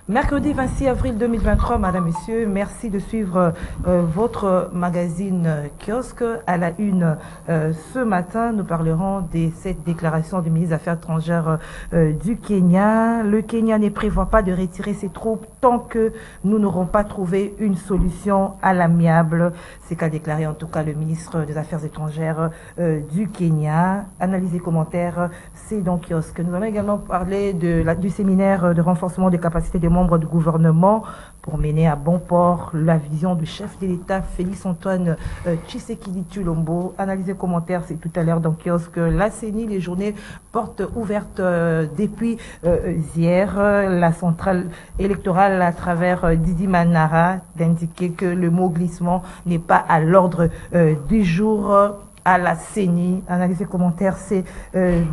Mercredi 26 avril 2023, Madame, Messieurs, merci de suivre votre magazine Kiosque. À la une, ce matin, nous parlerons de cette déclaration du ministre des Affaires étrangères du Kenya. Le Kenya ne prévoit pas de retirer ses troupes tant que nous n'aurons pas trouvé une solution à l'amiable. C'est qu'a déclaré en tout cas le ministre des Affaires étrangères du Kenya. Analyse et commentaires, c'est dans Kiosque. Nous allons également parler du séminaire de renforcement des capacités des membres du gouvernement pour mener à bon port la vision du chef de l'État, Félix-Antoine Tshisekedi Tshilombo. Analyse et commentaires, c'est tout à l'heure dans Kiosque. La CENI, les journées portes ouvertes depuis hier. La centrale électorale, à travers Didi Manara, d'indiquer que le mot glissement n'est pas à l'ordre du jour à la CENI. Analyse et commentaires, c'est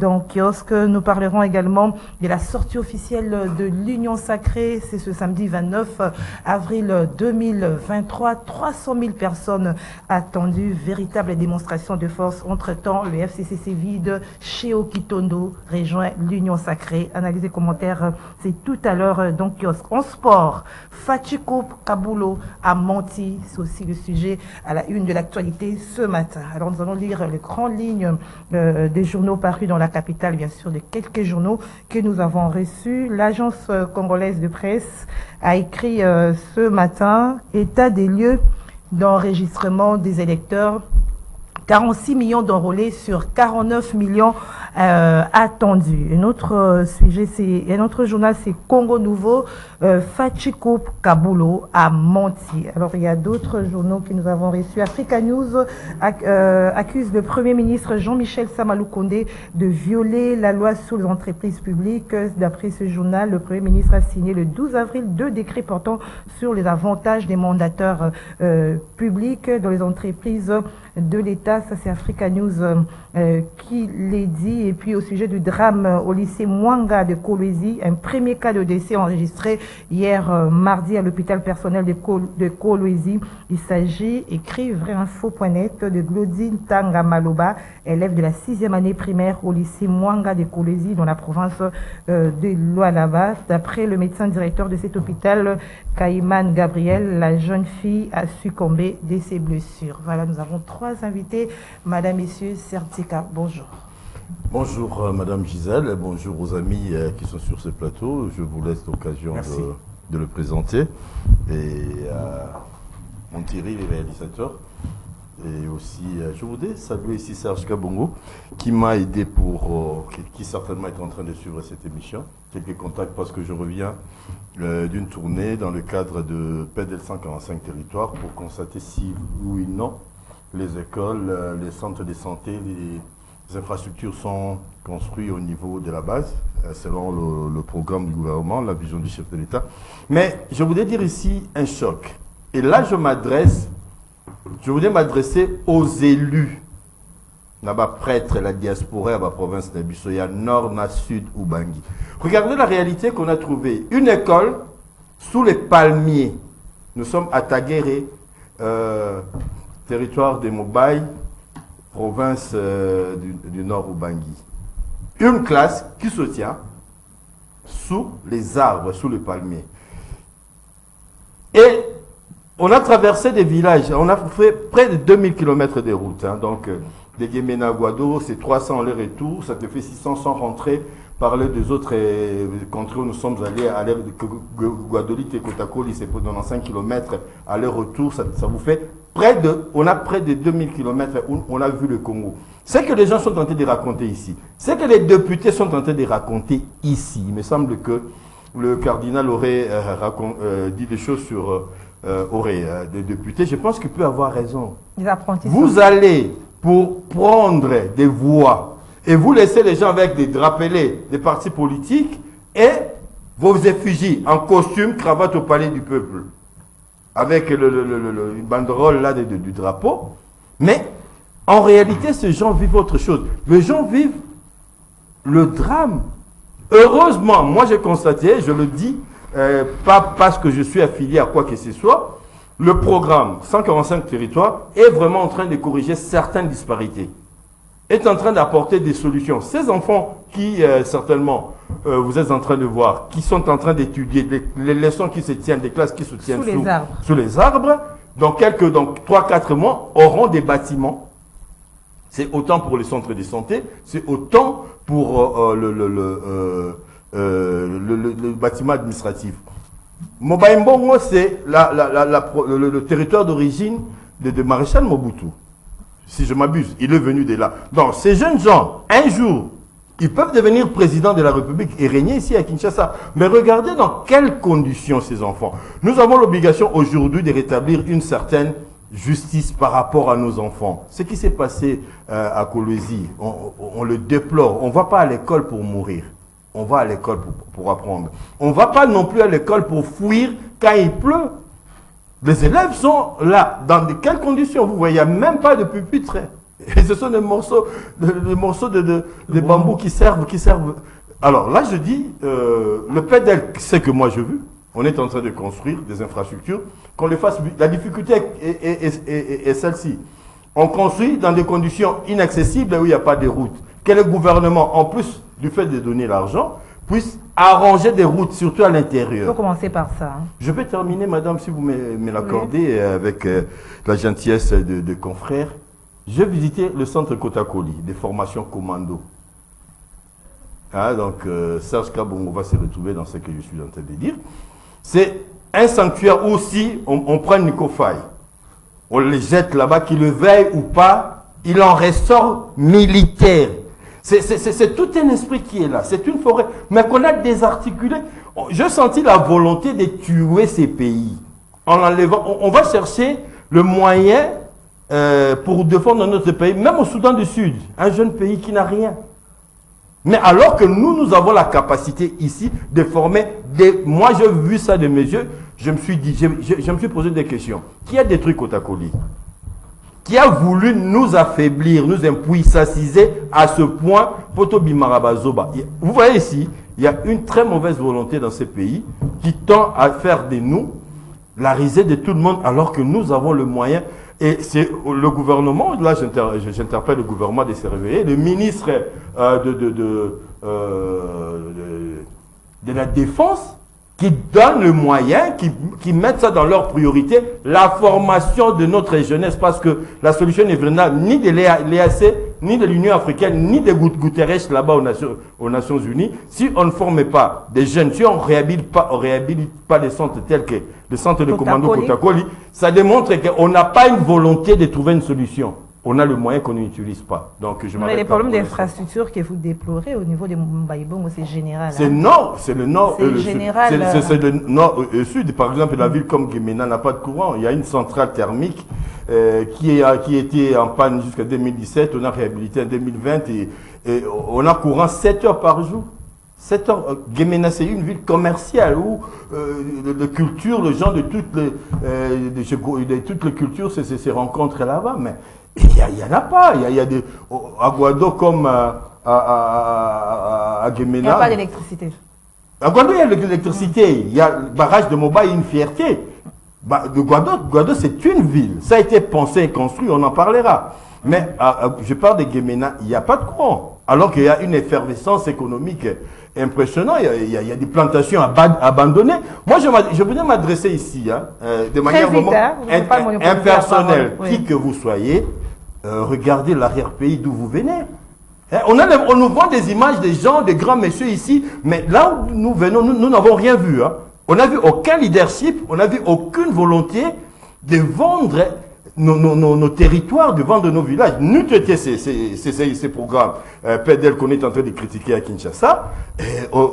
dans Kiosque. Nous parlerons également de la sortie officielle de l'Union Sacrée. C'est ce samedi 29 avril 2023. 300 000 personnes attendues. Véritable démonstration de force. Entre-temps, le FCCC vide chez Okitondo rejoint l'Union Sacrée. Analyse et commentaires, c'est tout à l'heure dans Kiosque. En sport, Fachiko Kabulo a menti. C'est aussi le sujet à la une de l'actualité ce matin. Alors nous allons lire les grandes lignes des journaux parus dans la capitale, bien sûr, de quelques journaux que nous avons reçus. L'agence congolaise de presse a écrit ce matin « État des lieux d'enregistrement des électeurs ». 46 millions d'enrôlés sur 49 millions attendus. Un autre sujet, un autre journal, c'est Congo Nouveau. Fachiko Kabulo a menti. Alors, il y a d'autres journaux que nous avons reçus. Africa News accuse le Premier ministre Jean-Michel Samaloukonde de violer la loi sur les entreprises publiques. D'après ce journal, le Premier ministre a signé le 12 avril 2 décrets portant sur les avantages des mandateurs publics dans les entreprises de l'État. Ça, c'est Africa News qui l'a dit. Et puis, au sujet du drame au lycée Mwanga de Kolwezi, un premier cas de décès enregistré hier mardi à l'hôpital personnel de Kolwezi. Il s'agit, écrit vrainfo.net, de Glodine Tanga Maloba, élève de la 6e année primaire au lycée Mwanga de Kolwezi dans la province de Lualaba. D'après le médecin directeur de cet hôpital, Kaiman Gabriel, la jeune fille a succombé de ses blessures. Voilà, nous avons 3 invités. Madame, Messieurs, Sertika, bonjour. Bonjour Madame Gisèle, et bonjour aux amis qui sont sur ce plateau. Je vous laisse l'occasion de le présenter. Et mon Thierry, les réalisateurs. Et aussi, je voudrais saluer ici Serge Kabongo, qui m'a aidé qui certainement est en train de suivre cette émission. Quelques contacts parce que je reviens d'une tournée dans le cadre de PEDEL 145 territoires pour constater si oui ou non les écoles, les centres de santé, les infrastructures sont construits au niveau de la base, selon le programme du gouvernement, la vision du chef de l'État. Mais je voudrais dire ici un choc. Et là, je voudrais m'adresser aux élus. Là-bas, prêtres, la diaspora, la province de Bissoya, nord, na, sud, ou Bangui. Regardez la réalité qu'on a trouvée. Une école sous les palmiers. Nous sommes à Taguéré, territoire de Mobaye, province du nord, ou Bangui. Une classe qui se tient sous les arbres, sous les palmiers. Et on a traversé des villages, on a fait près de 2000 km de route. Hein, donc, de Guémena à Guado, c'est 300 aller-retour, ça te fait 600 sans rentrer par les deux autres contrées où nous sommes allés à l'air de Guadolite et Kotakoli, c'est pendant 5 km aller-retour, ça vous fait on a près de 2000 km où on a vu le Congo. Ce que les gens sont tentés de raconter ici, ce que les députés sont tentés de raconter ici, il me semble que le cardinal aurait dit des choses sur des députés, je pense qu'il peut avoir raison. Vous allez pour prendre des voix et vous laissez les gens avec des drapelés des partis politiques et vos effigies en costume, cravate au palais du peuple, avec une banderole là du drapeau. Mais en réalité, ces gens vivent autre chose. Les gens vivent le drame. Heureusement, moi j'ai constaté, je le dis, pas parce que je suis affilié à quoi que ce soit, le programme 145 territoires est vraiment en train de corriger certaines disparités. est en train d'apporter des solutions. Ces enfants qui, certainement, vous êtes en train de voir, qui sont en train d'étudier, les leçons qui se tiennent, des classes qui se tiennent sous les arbres, dans 3-4 mois, auront des bâtiments. C'est autant pour les centres de santé, c'est autant pour le bâtiment administratif. Mobaïmbongo, c'est le territoire d'origine de Maréchal Mobutu. Si je m'abuse, il est venu de là. Donc, ces jeunes gens, un jour, ils peuvent devenir président de la République et régner ici à Kinshasa. Mais regardez dans quelles conditions ces enfants. Nous avons l'obligation aujourd'hui de rétablir une certaine justice par rapport à nos enfants. Ce qui s'est passé à Kolwezi, on le déplore. On ne va pas à l'école pour mourir. On va à l'école pour apprendre. On ne va pas non plus à l'école pour fuir quand il pleut. Les élèves sont là. Dans de quelles conditions? Vous voyez, il n'y a même pas de pupitre. Et ce sont des morceaux de bambou qui servent. Alors là, je dis, le PEDEL, c'est que moi j'ai vu, on est en train de construire des infrastructures, qu'on les fasse. La difficulté est celle-ci. On construit dans des conditions inaccessibles où il n'y a pas de routes. Que le gouvernement, en plus du fait de donner l'argent, puisse arranger des routes, surtout à l'intérieur. Il faut commencer par ça. Hein. Je vais terminer, madame, si vous me l'accordez, avec la gentillesse de confrères. J'ai visité le centre Kotakoli, des formations commando. Hein, donc, Serge Kabongo va se retrouver dans ce que je suis en train de dire. C'est un sanctuaire où aussi on prend une Nikofai. On les jette là-bas, qu'ils le veillent ou pas, il en ressort militaire. C'est tout un esprit qui est là. C'est une forêt. Mais qu'on a désarticulé. J'ai senti la volonté de tuer ces pays. En enlevant, on va chercher le moyen pour défendre notre pays, même au Soudan du Sud, un jeune pays qui n'a rien. Mais alors que nous avons la capacité ici de former des... Moi, j'ai vu ça de mes yeux, je me suis dit, je me suis posé des questions. Qui a détruit Kotakoli? Qui a voulu nous affaiblir, nous impuissanciser à ce point, Poto Bimarabazoba. Vous voyez ici, il y a une très mauvaise volonté dans ces pays qui tend à faire de nous la risée de tout le monde alors que nous avons le moyen. Et c'est le gouvernement, là j'interpelle le gouvernement de se réveiller, le ministre de la Défense qui donne le moyen, qui mettent ça dans leur priorité, la formation de notre jeunesse, parce que la solution n'est venable ni de l'EAC, ni de l'Union africaine, ni de Guterres là-bas aux Nations Unies. Si on ne forme pas des jeunes, si on ne réhabilite pas les centres tels que le centre de commando Kotakoli, ça démontre qu'on n'a pas une volonté de trouver une solution. On a le moyen qu'on n'utilise pas. Donc, mais les problèmes d'infrastructure que vous déplorez au niveau de Mobaïbongo, c'est général. C'est nord, c'est le nord. C'est général. C'est le nord et le sud. Par exemple, la ville comme Guémena n'a pas de courant. Il y a une centrale thermique qui était en panne jusqu'à 2017. On a réhabilité en 2020 et on a courant 7 heures par jour. 7 heures. Guémena, c'est une ville commerciale où de culture, les gens de toutes les cultures se rencontrent là-bas. Mais il n'y en a pas. Il y a des à Guado comme à Guémena. Il n'y a pas d'électricité. À Guado, il y a de l'électricité. Il y a le barrage de Moba, une fierté. Guado, c'est une ville. Ça a été pensé et construit, on en parlera. Mais je parle de Guémena, il n'y a pas de courant. Alors qu'il y a une effervescence économique impressionnante. Il y a des plantations abandonnées. Moi, je venais m'adresser ici, de manière vraiment impersonnelle. Qui que vous soyez, regardez l'arrière-pays d'où vous venez. On nous vend des images des gens, des grands messieurs ici, mais là où nous venons, nous n'avons rien vu. On n'a vu aucun leadership, on n'a vu aucune volonté de vendre nos territoires, de vendre nos villages. Nous traiter ces programmes PEDEL qu'on est en train de critiquer à Kinshasa,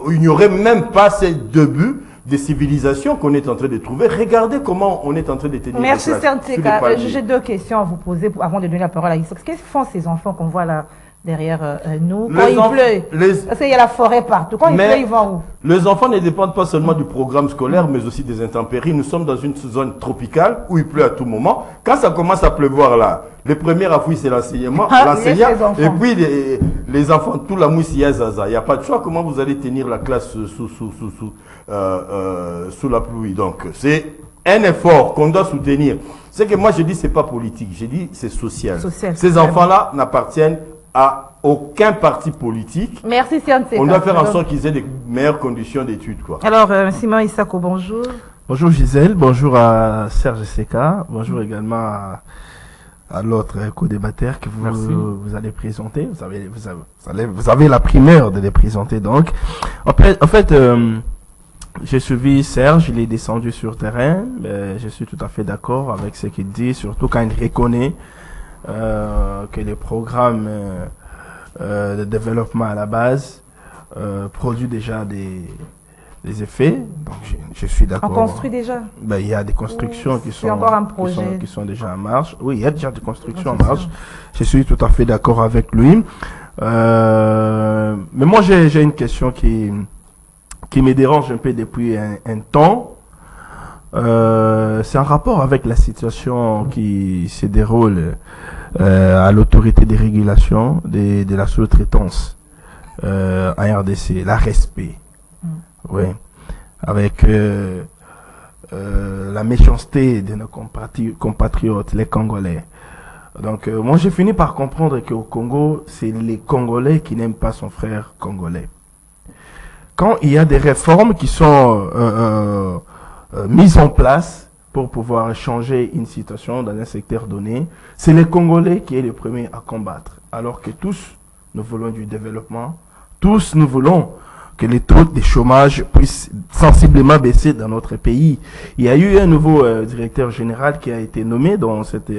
il n'y aurait même pas ces débuts de civilisation qu'on est en train de trouver. Regardez comment on est en train de tenir. Merci Santeka. J'ai 2 questions à vous poser avant de donner la parole à Issox. Qu'est-ce que font ces enfants qu'on voit là derrière nous quand il pleut? Parce qu'il y a la forêt partout. Quand il pleut, ils vont où? Les enfants ne dépendent pas seulement du programme scolaire, mais aussi des intempéries. Nous sommes dans une zone tropicale où il pleut à tout moment. Quand ça commence à pleuvoir là, les premiers à fouiller, c'est l'enseignant. Et puis les enfants, tout la mousse, il y a zaza. Il n'y a pas de choix. Comment vous allez tenir la classe sous la pluie? Donc, c'est un effort qu'on doit soutenir. C'est que moi, je dis, c'est pas politique. Je dis, c'est social. Ces enfants-là n'appartiennent à aucun parti politique. Merci, Sian. On doit faire en sorte qu'ils aient des meilleures conditions d'études, quoi. Alors, Simon Isako, bonjour. Bonjour Gisèle, bonjour à Serge Seka, bonjour également à l'autre co-débatteur que vous allez présenter. Vous avez la primeur de les présenter donc. En fait, j'ai suivi Serge, il est descendu sur terrain. Je suis tout à fait d'accord avec ce qu'il dit, surtout quand il reconnaît que les programmes de développement à la base produisent déjà des effets. Donc je suis d'accord. On construit déjà. Il y a des constructions qui sont déjà en marche. Oui, il y a déjà des constructions en marche. Je suis tout à fait d'accord avec lui. Mais moi j'ai une question qui me dérange un peu depuis un temps. C'est en rapport avec la situation qui se déroule à l'autorité de régulation de la sous-traitance en RDC, la RESP. Oui, avec la méchanceté de nos compatriotes, les Congolais. Donc, moi, j'ai fini par comprendre qu'au Congo, c'est les Congolais qui n'aiment pas son frère congolais. Quand il y a des réformes qui sont mises en place pour pouvoir changer une situation dans un secteur donné, c'est les Congolais qui est le premier à combattre. Alors que tous, nous voulons du développement, tous, nous voulons que les taux de chômage puissent sensiblement baisser dans notre pays. Il y a eu un nouveau directeur général qui a été nommé dans cette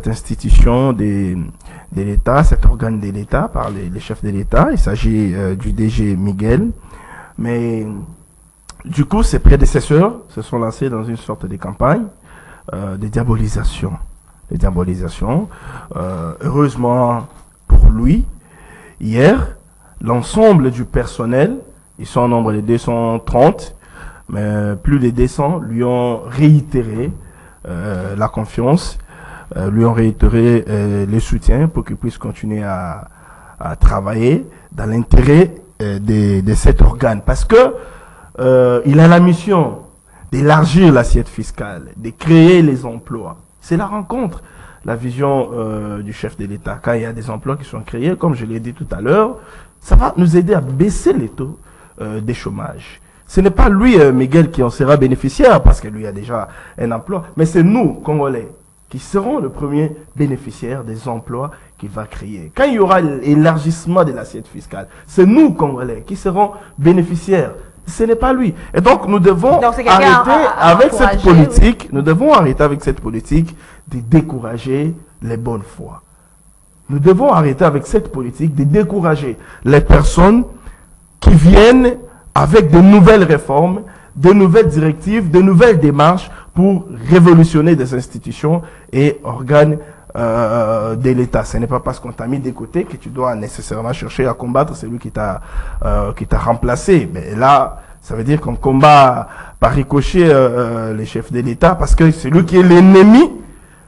institution de l'État, cet organe de l'État, par les chefs de l'État. Il s'agit du DG Miguel. Mais du coup, ses prédécesseurs se sont lancés dans une sorte de campagne de diabolisation. Heureusement pour lui, hier, l'ensemble du personnel, ils sont au nombre de 230, mais plus de 200 lui ont réitéré la confiance, lui ont réitéré le soutien pour qu'il puisse continuer à travailler dans l'intérêt de cet organe. Parce que il a la mission d'élargir l'assiette fiscale, de créer les emplois. C'est la rencontre, la vision du chef de l'État. Quand il y a des emplois qui sont créés, comme je l'ai dit tout à l'heure, ça va nous aider à baisser les taux des chômages. Ce n'est pas lui, Miguel, qui en sera bénéficiaire, parce que lui a déjà un emploi, mais c'est nous, Congolais, qui serons le premier bénéficiaire des emplois qu'il va créer. Quand il y aura l'élargissement de l'assiette fiscale, c'est nous, Congolais, qui serons bénéficiaires. Ce n'est pas lui. Et donc, nous devons arrêter avec cette politique, nous devons arrêter avec cette politique de décourager les bonnes foi. Nous devons arrêter avec cette politique de décourager les personnes qui viennent avec de nouvelles réformes, de nouvelles directives, de nouvelles démarches pour révolutionner des institutions et organes de l'État. Ce n'est pas parce qu'on t'a mis de côté que tu dois nécessairement chercher à combattre celui qui t'a remplacé. Mais là, ça veut dire qu'on combat par ricochet les chefs de l'État parce que c'est lui qui est l'ennemi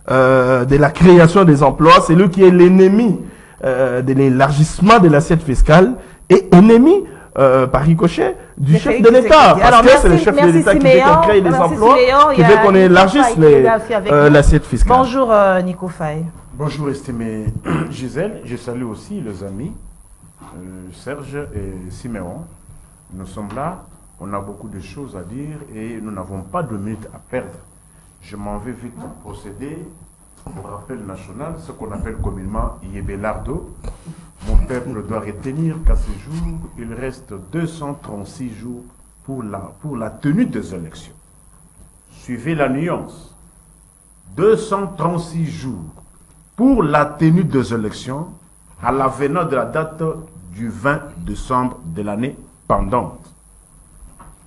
de la création des emplois, c'est lui qui est l'ennemi de l'élargissement de l'assiette fiscale et ennemi par ricochet du chef de l'État. Parce que c'est le chef de l'État qui veut qu'on crée des emplois, qui veut qu'on élargisse l'assiette fiscale. Bonjour Nico Faye. Bonjour estimé Gisèle, je salue aussi les amis Serge et Siméon. Nous sommes là, on a beaucoup de choses à dire et nous n'avons pas de minutes à perdre. Je m'en vais vite procéder au rappel national, ce qu'on appelle communément Yebelardo. Mon peuple doit retenir qu'à ce jour, il reste 236 jours pour la tenue des élections. Suivez la nuance. 236 jours pour la tenue des élections à l'avenant de la date du 20 décembre de l'année pendante.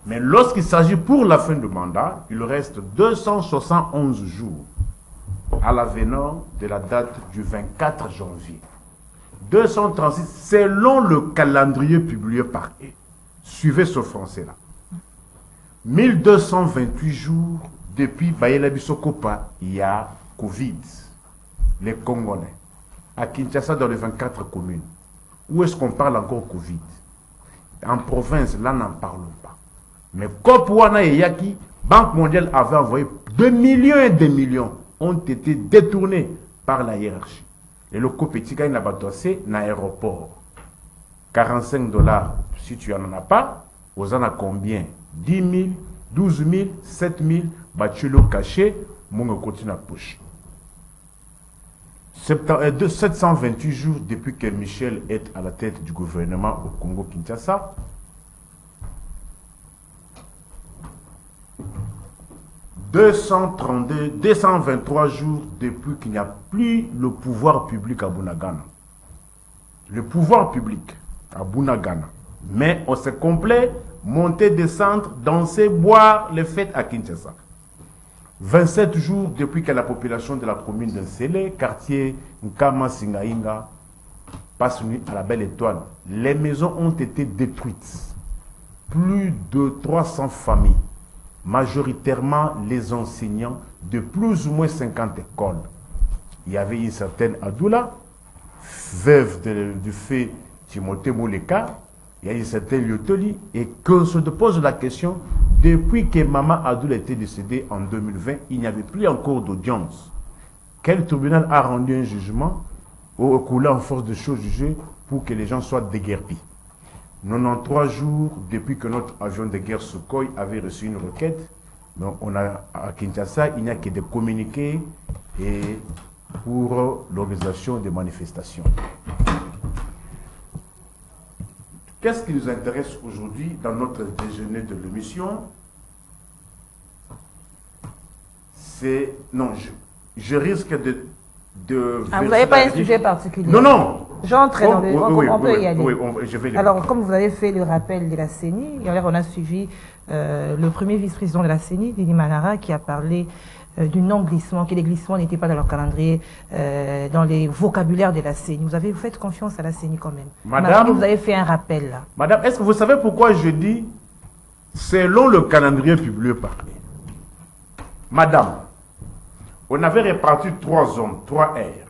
Mais lorsqu'il s'agit pour la fin du mandat, il reste 271 jours à l'avenant de la date du 24 janvier. 236 selon le calendrier publié par eux. Suivez ce français-là. 1228 jours depuis Bayela Bissokopa, il y a Covid. Les Congolais. À Kinshasa, dans les 24 communes. Où est-ce qu'on parle encore Covid? En province, là, n'en parlons pas. Mais Kopouana et Yaki, Banque mondiale avait envoyé 2 millions et des millions ont été détournés par la hiérarchie. Et le petit gars, il a battu dans l'aéroport. $45, si tu n'en as pas, vous en avez combien? 10 000, 12 000, 7 000, battu le caché, mon continue à poche. 728 jours depuis que Michel est à la tête du gouvernement au Congo-Kinshasa. 223 jours depuis qu'il n'y a plus le pouvoir public à Bunagana. Le pouvoir public à Bunagana. Mais on se complaît, monter, descendre, danser, boire les fêtes à Kinshasa. 27 jours depuis que la population de la commune de Nsele, quartier Nkama Singaïnga, passe nuit à la Belle Étoile. Les maisons ont été détruites. Plus de 300 familles, majoritairement les enseignants de plus ou moins 50 écoles. Il y avait une certaine Adoula, veuve du fait Timothée Mouleka, il y a une certaine Liotoli, et qu'on se pose la question, depuis que Maman Adoula était décédée en 2020, il n'y avait plus encore d'audience. Quel tribunal a rendu un jugement ou coulé en force de choses jugées pour que les gens soient déguerpis? 93 jours depuis que notre avion de guerre Sukhoi avait reçu une requête, donc on a à Kinshasa, il n'y a que des communiqués et pour l'organisation des manifestations. Qu'est-ce qui nous intéresse aujourd'hui dans notre déjeuner de l'émission? C'est... Non, je risque de vous n'avez pas un sujet particulier? Non, non. J'entre dans le... on peut y aller. Oui, je vais Alors, comme vous avez fait le rappel de la CENI, on a suivi le premier vice-président de la CENI, Denis Manara, qui a parlé du non-glissement, que les glissements n'étaient pas dans leur calendrier, dans les vocabulaires de la CENI. Vous avez fait confiance à la CENI quand même. Madame, vous avez fait un rappel là. Madame, est-ce que vous savez pourquoi je dis selon le calendrier publié par lui? Madame, on avait réparti 3 zones, 3 aires.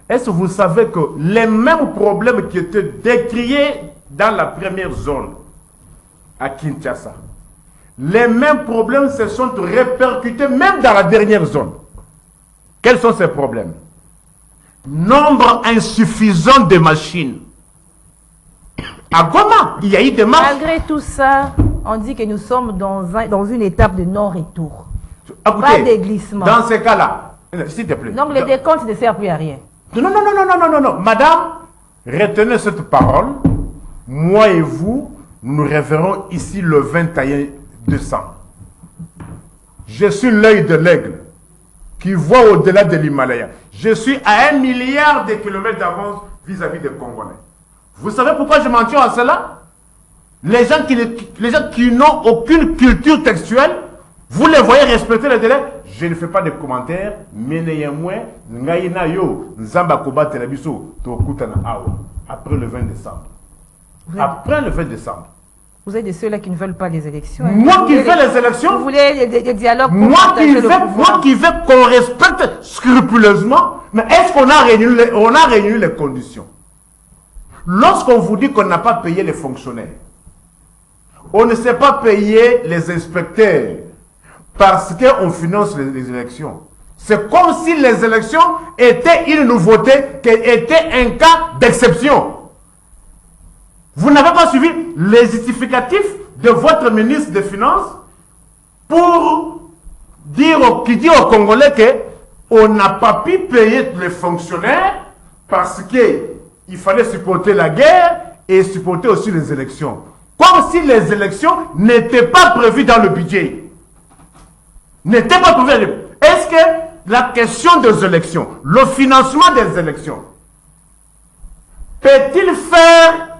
Est-ce que vous savez que les mêmes problèmes qui étaient décriés dans la première zone à Kinshasa, les mêmes problèmes se sont répercutés même dans la dernière zone? Quels sont ces problèmes? Nombre insuffisant de machines. À Goma, il y a eu des marches. Malgré tout ça, on dit que nous sommes dans une étape de non-retour. Écoutez, pas de glissement. Dans ces cas-là, s'il te plaît. Donc le décompte ne sert plus à rien. Non. Madame, retenez cette parole. Moi et vous, nous nous révérons ici le 21 décembre. Je suis l'œil de l'aigle qui voit au-delà de l'Himalaya. Je suis à 1 milliard de kilomètres d'avance vis-à-vis des Congolais. Vous savez pourquoi je m'en tiens à cela? Les gens qui n'ont aucune culture textuelle, vous les voyez respecter les délais. Je ne fais pas de commentaires. Après le 20 décembre. Après le 20 décembre. Vous êtes de ceux-là qui ne veulent pas les élections. Moi qui veux les élections. Vous voulez des dialogues. Moi qui veux qu'on respecte scrupuleusement. Mais est-ce qu'on a réuni les conditions? Lorsqu'on vous dit qu'on n'a pas payé les fonctionnaires, on ne sait pas payer les inspecteurs parce qu'on finance les élections. C'est comme si les élections étaient une nouveauté, qu'elles étaient un cas d'exception. Vous n'avez pas suivi les justificatifs de votre ministre des Finances pour dire aux Congolais qu'on n'a pas pu payer les fonctionnaires parce qu'il fallait supporter la guerre et supporter aussi les élections. Comme si les élections n'étaient pas prévues dans le budget. N'étaient pas prévues. Est-ce que la question des élections, le financement des élections, peut-il faire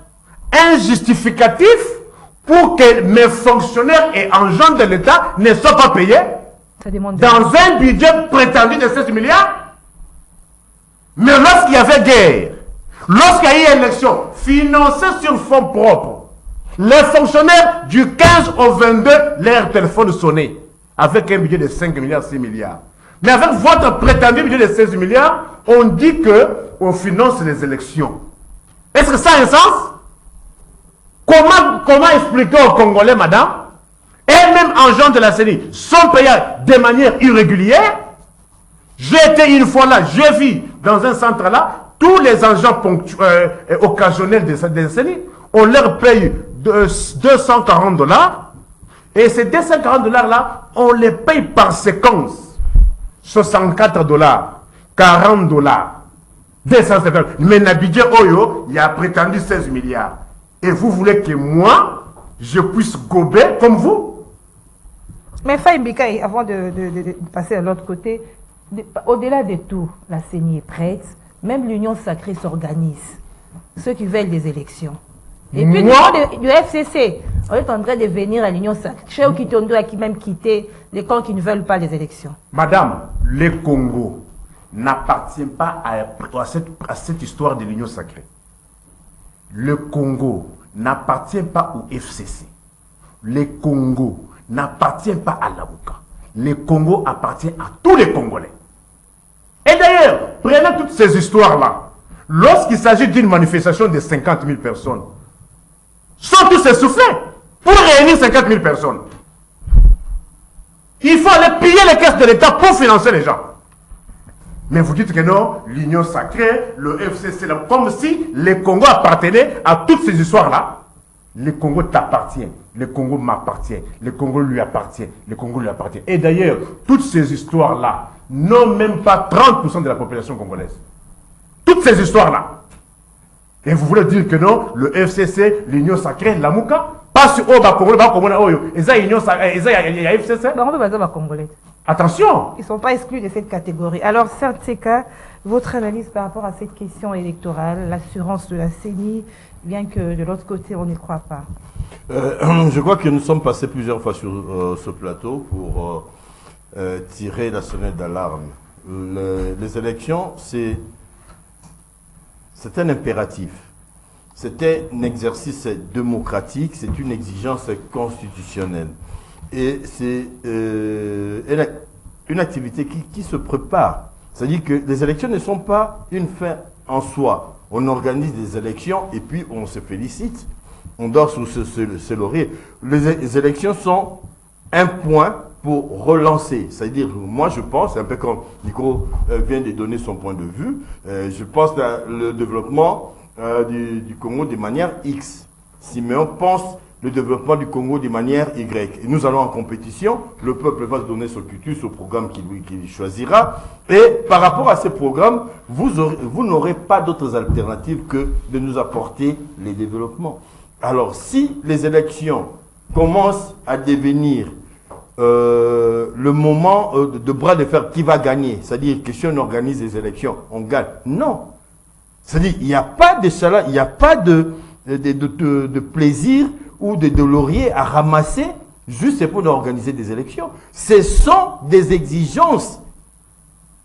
un justificatif pour que mes fonctionnaires et agents de l'État ne soient pas payés dans un budget prétendu de 7 milliards? Mais lorsqu'il y avait guerre, lorsqu'il y a eu élection financée sur fonds propres, les fonctionnaires du 15 au 22, leur téléphone sonnait avec un budget de 5 milliards, 6 milliards. Mais avec votre prétendu budget de 16 milliards, on dit qu'on finance les élections. Est-ce que ça a un sens? Comment expliquer aux Congolais, madame, et même agents de la CENI, sont payés de manière irrégulière? J'ai été une fois là, j'ai vu dans un centre là, tous les agents occasionnels des CENI, on leur paye $240. Et ces $240 là, on les paye par séquence. $64, $40, 250. Mais Nabidje Oyo, il a prétendu 16 milliards. Et vous voulez que moi, je puisse gober comme vous? Mais Faye Mbikaï, avant de passer à l'autre côté, au-delà de tout, la CENI est prête, même l'Union sacrée s'organise. Ceux qui veulent des élections. Et puis du FCC, on est en train de venir à l'Union sacrée. Chez Okitondo a même quitté les camps qui ne veulent pas les élections. Madame, le Congo n'appartient pas à cette histoire de l'Union sacrée. Le Congo n'appartient pas au FCC. Le Congo n'appartient pas à l'avocat. Le Congo appartient à tous les Congolais. Et d'ailleurs, prenez toutes ces histoires-là. Lorsqu'il s'agit d'une manifestation de 50 000 personnes, sont tous essoufflés pour réunir 50 000 personnes. Il faut aller piller les caisses de l'État pour financer les gens. Mais vous dites que non, l'Union sacrée, le FCC, comme si le Congo appartenait à toutes ces histoires-là. Le Congo t'appartient, le Congo m'appartient, le Congo lui appartient, le Congo lui appartient. Et d'ailleurs, toutes ces histoires-là n'ont même pas 30% de la population congolaise. Toutes ces histoires-là. Et vous voulez dire que non, le FCC, l'Union sacrée, la Mouka, pas sur Oba Congolais, et ça, l'Union sacrée, il y a FCC. Attention! Ils ne sont pas exclus de cette catégorie. Alors, Sertseka, votre analyse par rapport à cette question électorale, l'assurance de la CENI, bien que de l'autre côté, on n'y croit pas. Je crois que nous sommes passés plusieurs fois sur ce plateau pour tirer la sonnette d'alarme. Les élections, c'est un impératif. C'est un exercice démocratique, c'est une exigence constitutionnelle. Et c'est une activité qui se prépare. C'est-à-dire que les élections ne sont pas une fin en soi. On organise des élections et puis on se félicite. On dort sous ce laurier. Les élections sont un point pour relancer. C'est-à-dire, moi je pense, un peu comme Nico vient de donner son point de vue, je pense le développement du Congo de manière X. Simeon pense le développement du Congo de manière Y. Et nous allons en compétition, le peuple va se donner son cutus au programme qu'il choisira. Et par rapport à ce programme, vous n'aurez pas d'autres alternatives que de nous apporter les développements. Alors, si les élections commencent à devenir le moment de bras de fer qui va gagner, c'est-à-dire que si on organise des élections, on gagne. Non. C'est-à-dire qu'il n'y a pas de cela, il n'y a pas de plaisir ou de laurier à ramasser juste pour organiser des élections. Ce sont des exigences,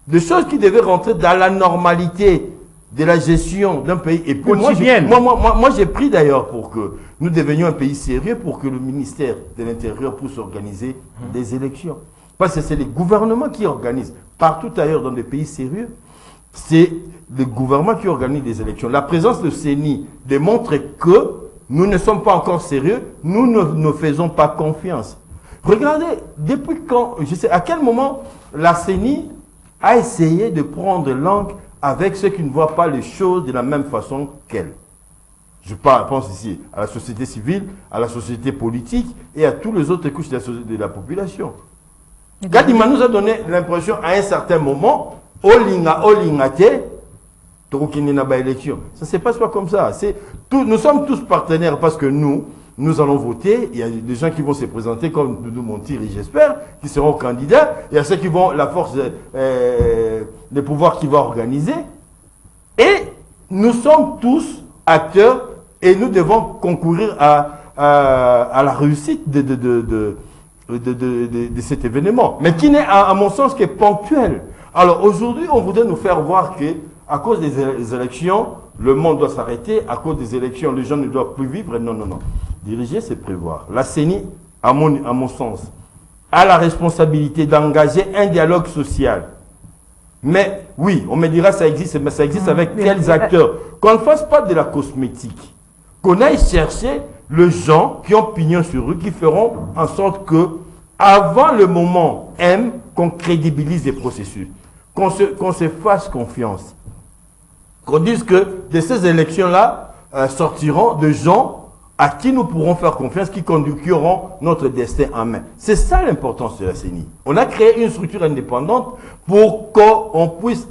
des choses qui devaient rentrer dans la normalité de la gestion d'un pays. Et puis moi j'ai pris d'ailleurs pour que nous devenions un pays sérieux, pour que le ministère de l'Intérieur puisse organiser des élections. Parce que c'est les gouvernements qui organisent. Partout ailleurs dans des pays sérieux, c'est le gouvernement qui organise des élections. La présence de CENI démontre que nous ne sommes pas encore sérieux, nous ne faisons pas confiance. Regardez, depuis quand, je sais à quel moment la CENI a essayé de prendre langue avec ceux qui ne voient pas les choses de la même façon qu'elle. Je pense ici à la société civile, à la société politique et à toutes les autres couches de la population. Kadima nous a donné l'impression à un certain moment, Olingate, élection. Ça ne se passe pas comme ça. Nous sommes tous partenaires parce que nous allons voter. Il y a des gens qui vont se présenter comme Doudou Montir, j'espère, qui seront candidats. Il y a ceux qui vont, la force des pouvoirs qui va organiser. Et nous sommes tous acteurs et nous devons concourir à la réussite de cet événement. Mais qui n'est, à mon sens, que ponctuel. Alors aujourd'hui, on voudrait nous faire voir que à cause des élections, le monde doit s'arrêter. À cause des élections, les gens ne doivent plus vivre. Non, non, non. Diriger, c'est prévoir. La CENI, à mon sens, a la responsabilité d'engager un dialogue social. Mais oui, on me dira ça existe, mais ça existe avec quels acteurs? Qu'on ne fasse pas de la cosmétique. Qu'on aille chercher les gens qui ont pignon sur eux, qui feront en sorte que, avant le moment M, qu'on crédibilise les processus. Qu'on se fasse confiance. Qu'on dise que de ces élections-là sortiront de gens à qui nous pourrons faire confiance, qui conduiront notre destin en main. C'est ça l'importance de la CENI. On a créé une structure indépendante pour qu'on puisse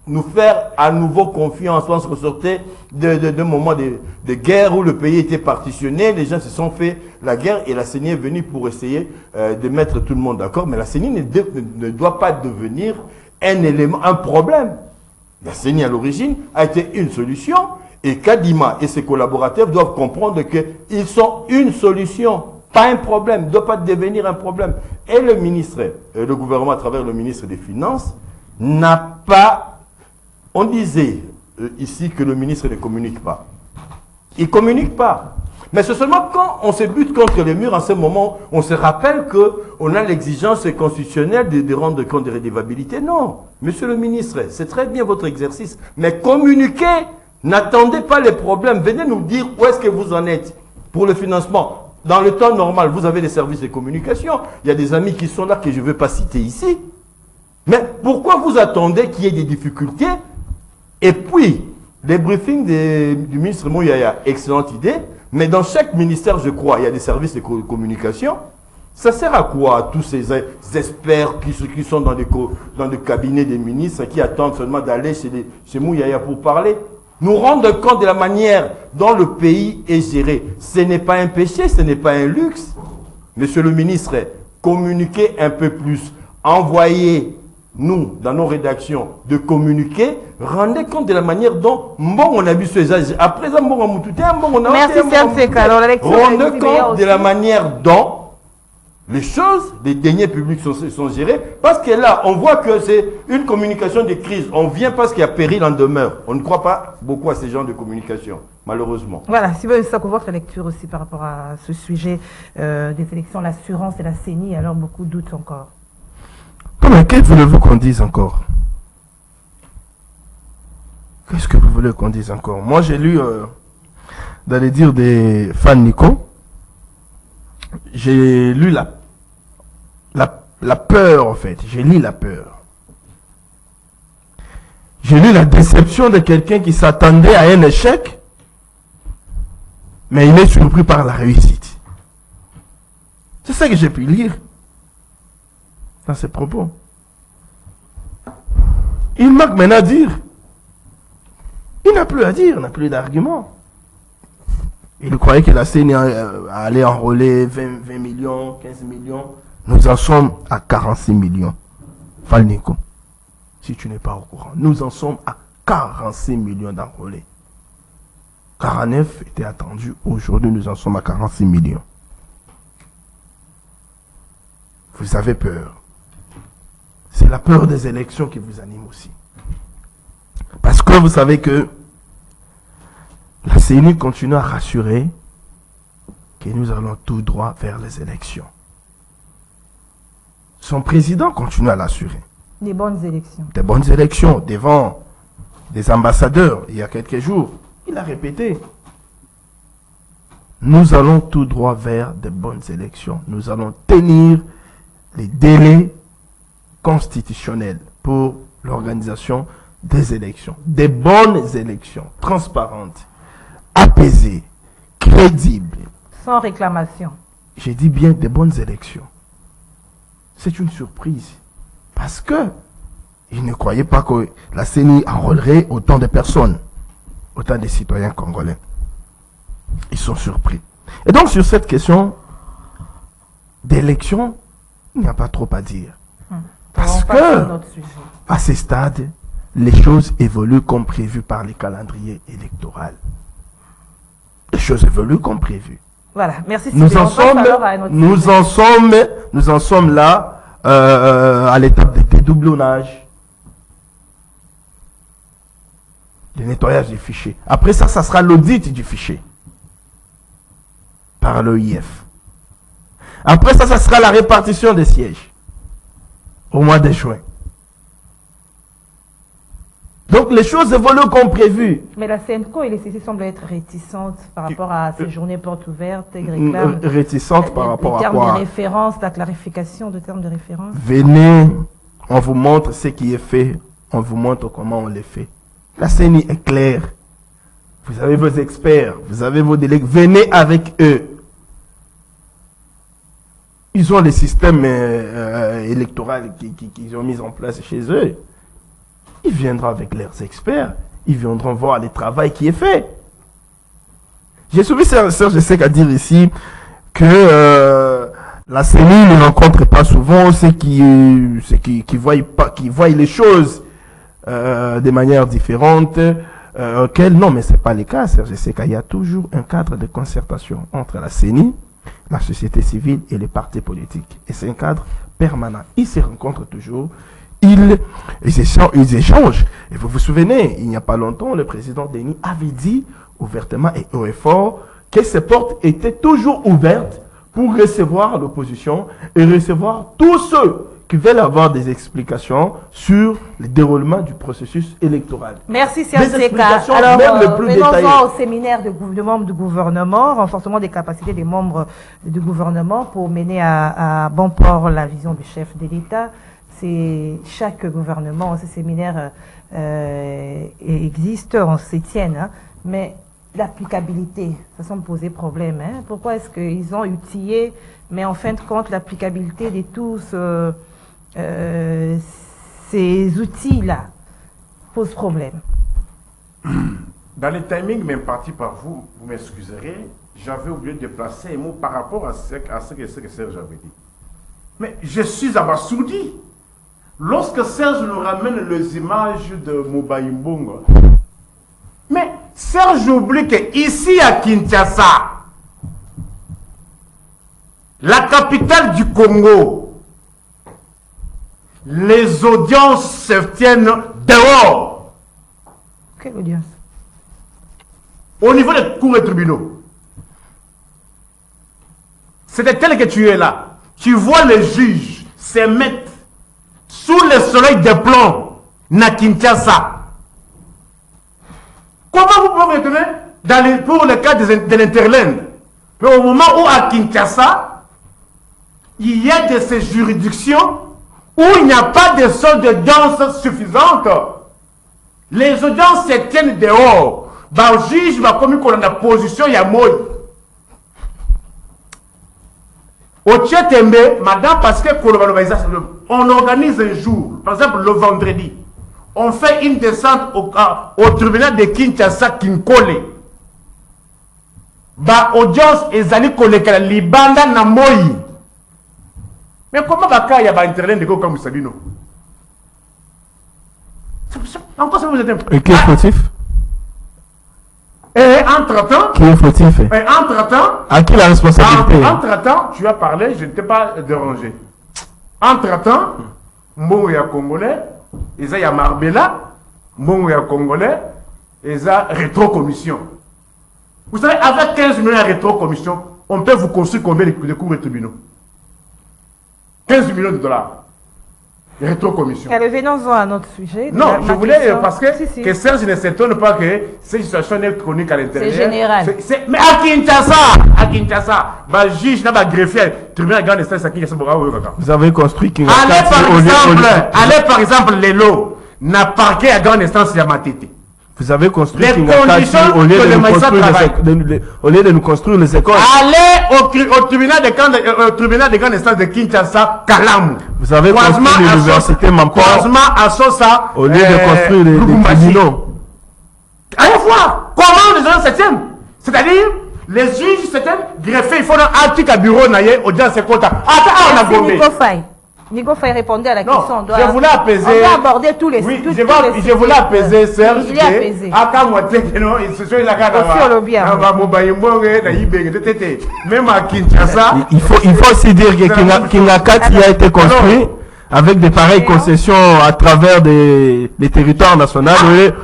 nous faire à nouveau confiance. On se ressortait d'un moment de guerre où le pays était partitionné, les gens se sont fait la guerre et la CENI est venue pour essayer de mettre tout le monde d'accord. Mais la CENI ne doit pas devenir un élément, un problème. La CENI à l'origine a été une solution et Kadima et ses collaborateurs doivent comprendre qu'ils sont une solution, pas un problème, ne doit pas devenir un problème. Et le ministre, le gouvernement à travers le ministre des Finances n'a pas... On disait ici que le ministre ne communique pas. Il ne communique pas. Mais c'est seulement quand on se bute contre les murs, en ce moment, on se rappelle qu'on a l'exigence constitutionnelle de rendre compte de redevabilité. Non, monsieur le ministre, c'est très bien votre exercice. Mais communiquez, n'attendez pas les problèmes. Venez nous dire où est-ce que vous en êtes pour le financement. Dans le temps normal, vous avez des services de communication. Il y a des amis qui sont là que je ne vais pas citer ici. Mais pourquoi vous attendez qu'il y ait des difficultés? Et puis, les briefings du ministre Mouyaya, excellente idée, mais dans chaque ministère, je crois, il y a des services de communication. Ça sert à quoi, tous ces experts qui sont dans le cabinet des ministres, qui attendent seulement d'aller chez Mouyaya pour parler? Nous rendre compte de la manière dont le pays est géré. Ce n'est pas un péché, ce n'est pas un luxe. Monsieur le ministre, communiquez un peu plus. Envoyez nous, dans nos rédactions, de communiquer, rendez compte de la manière dont on a vu ces âges. Après ça, merci, rendez compte de la manière dont les choses, les deniers publics sont gérés. Parce que là, on voit que c'est une communication de crise. On vient parce qu'il y a péril en demeure. On ne croit pas beaucoup à ces genres de communication, malheureusement. Voilà, si vous voulez ça, votre lecture aussi par rapport à ce sujet des élections, l'assurance et la CENI, alors beaucoup doutent encore. Mais qu'est-ce que voulez-vous qu'on dise encore? Qu'est-ce que vous voulez qu'on dise encore? Moi, j'ai lu dans les dires des fans Nico, j'ai lu la peur, en fait. J'ai lu la peur. J'ai lu la déception de quelqu'un qui s'attendait à un échec, mais il est surpris par la réussite. C'est ça que j'ai pu lire dans ses propos. Il manque maintenant à dire. Il n'a plus à dire, il n'a plus d'argument. Il croyait que la CENI allait enrôler 20 millions, 15 millions. Nous en sommes à 46 millions. Falnico, si tu n'es pas au courant, nous en sommes à 46 millions d'enrôlés. 49 étaient attendus. Aujourd'hui, nous en sommes à 46 millions. Vous avez peur. C'est la peur des élections qui vous anime aussi. Parce que vous savez que la CENI continue à rassurer que nous allons tout droit vers les élections. Son président continue à l'assurer. Des bonnes élections. Des bonnes élections devant des ambassadeurs il y a quelques jours. Il a répété. Nous allons tout droit vers des bonnes élections. Nous allons tenir les délais constitutionnels pour l'organisation des élections. Des bonnes élections, transparentes, apaisées, crédibles. Sans réclamation. J'ai dit bien des bonnes élections. C'est une surprise. Parce que ils ne croyaient pas que la CENI enrôlerait autant de personnes, autant de citoyens congolais. Ils sont surpris. Et donc sur cette question d'élection, il n'y a pas trop à dire. Parce que, à ce stade, les choses évoluent comme prévu par les calendriers électoraux. Les choses évoluent comme prévu. Voilà, merci. Nous en sommes là à l'étape de dédoublonnage, de nettoyage des fichiers. Après ça, ça sera l'audit du fichier par l'OIF. Après ça, ça sera la répartition des sièges au mois de juin. Donc les choses évoluent comme prévu. Mais la CNCO et les CC semblent être réticentes par rapport à ces journées portes ouvertes et réclament. Réticentes par rapport à quoi? Les termes de référence, la clarification de termes de référence. Venez, on vous montre ce qui est fait, on vous montre comment on les fait. La CENI est claire. Vous avez vos experts, vous avez vos délégués, venez avec eux. Ils ont les systèmes électoraux qu'ils ont mis en place chez eux. Ils viendront avec leurs experts. Ils viendront voir le travail qui est fait. J'ai soumis Serge Sek à dire ici que la CENI ne rencontre pas souvent ceux qui voient les choses de manière différente. Non, mais ce n'est pas le cas, Serge Sek. Il y a toujours un cadre de concertation entre la CENI, la société civile et les partis politiques. Et c'est un cadre permanent. Ils se rencontrent toujours. Ils échangent. Et vous vous souvenez, il n'y a pas longtemps, le président Denis avait dit ouvertement et haut et fort que ces portes étaient toujours ouvertes pour recevoir l'opposition et recevoir tous ceux qui veulent avoir des explications sur le déroulement du processus électoral. Merci Serge Seka. Alors, venons-en au séminaire de membres du gouvernement, renforcement des capacités des membres du gouvernement pour mener à bon port la vision du chef de l'État. C'est chaque gouvernement, ces séminaires existent, on s'y tient, hein, mais l'applicabilité, ça semble poser problème. Hein. Pourquoi est-ce qu'ils ont outillé, mais en fin de compte, l'applicabilité de tous ces outils-là pose problème? Dans le timing même parti par vous, vous m'excuserez, j'avais oublié de placer un mot par rapport à ce que Serge avait dit. Mais je suis abasourdi. Lorsque Serge nous ramène les images de Mobayimbongo, mais Serge oublie qu'ici à Kinshasa, la capitale du Congo, les audiences se tiennent dehors. Quelle audience? Au niveau des cours et tribunaux. C'était tel que tu es là. Tu vois les juges se mettre sous le soleil de plomb na Kinshasa. Comment vous pouvez retourner pour le cas de l'Interland? Mais au moment où à Kinshasa, il y a de ces juridictions où il n'y a pas de salle d'audience suffisante. Les audiences se tiennent dehors. Le juge va comme qu'on a la position, il y a moi. Au Tchétembe, madame, parce que on organise un jour, par exemple le vendredi, on fait une descente au tribunal de Kinshasa Kinkole. Audience ezali kolekela libanda na moi. Mais comment il y a Internet de comme Sabino? Encore ça vous êtes un peu. Et qui est fautif? Et entre-temps... Qui est fautif? Et entre-temps... À qui la responsabilité? Entre-temps, tu as parlé, je ne t'ai pas dérangé. Entre-temps, Mbongo ya Congolais, il y a Marbella, Mbongo ya Congolais, il y a rétro-commission. Vous savez, avec 15 millions de rétro-commission, on peut vous construire combien de cours et tribunaux? 15 millions de dollars. Rétro-commission. Revenons-en à notre sujet. Non, je voulais, parce que Serge ne s'étonne pas que cette situation est chronique à l'intérieur. C'est général. Mais à Kinshasa, le juge n'a pas greffier, tribunal de grande instance à Kinshasa. Vous avez construit Kinshasa. Allez par exemple, Lelo n'a parqué à grande instance de Matete. Vous avez construit Kinshasa au lieu de nous construire les écoles. Allez au tribunal de grande instance de Kinshasa, Kalamu. Vous avez construit l'université Mamport au lieu de construire les tribunaux. Allez voir comment les gens se tiennent. C'est-à-dire, les juges se tiennent greffés. Il faut un petit bureau, audience quota. On a bombé. Nico Faye répondait à la question. Je voulais apaiser. On doit aborder tous les sujets. Je voulais apaiser Serge. Il est apaisé. Même à Kinshasa. Il faut aussi dire que Kinakati a été construit avec des pareilles concessions à travers des territoires nationaux,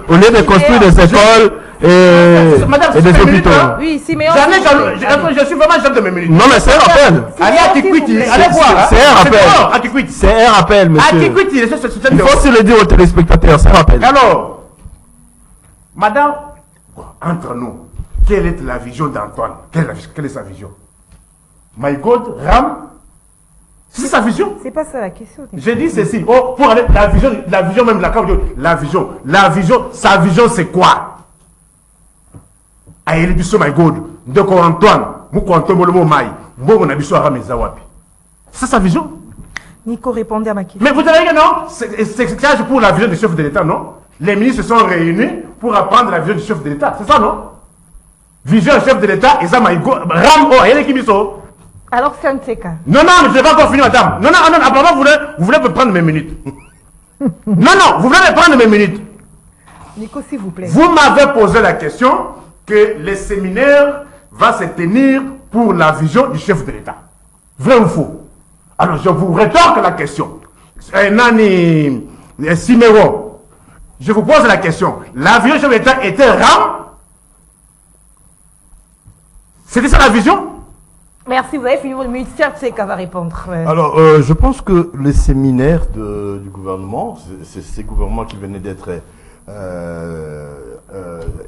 au lieu de construire des écoles et des hôpitaux. Oui, si, mais je suis vraiment chef de mes minutes. Non, mais c'est un rappel. Allez à Kikwiti, allez voir. C'est un rappel. C'est un rappel, monsieur. Il faut se le dire aux téléspectateurs, c'est un rappel. Alors, madame, entre nous, quelle est la vision d'Antoine? Quelle est sa vision? My God, Ram? C'est sa vision. C'est pas ça la question. J'ai dit ceci. Oh, pour aller, la vision même, la vision, sa vision c'est quoi? Aïe, biso my God, de Antoine, Mouko Antoine Molomo Mai, Mbogo Nabiso Arameza Wapi. C'est sa vision. Nico répondait à ma question. Mais vous avez dit non, c'est pour la vision du chef de l'État, non? Les ministres se sont réunis pour apprendre la vision du chef de l'État, c'est ça, non? Vision du chef de l'État, et ça m'a dit, Ram, oh, et les Alors c'est un Tseka. non, je ne vais pas encore finir, madame. Non, apparemment, vous voulez me prendre mes minutes. non, vous voulez me prendre mes minutes. Nico, s'il vous plaît. Vous m'avez posé la question que le séminaire va se tenir pour la vision du chef de l'État. Vrai ou faux? Alors, je vous rétorque la question. Nani Siméon, je vous pose la question. La vision du chef de l'État était Ram? C'était ça la vision? Merci, vous avez fini votre minute. Certes, c'est qu'elle va répondre. Ouais. Alors, je pense que les séminaires du gouvernement, c'est ces gouvernements qui venaient d'être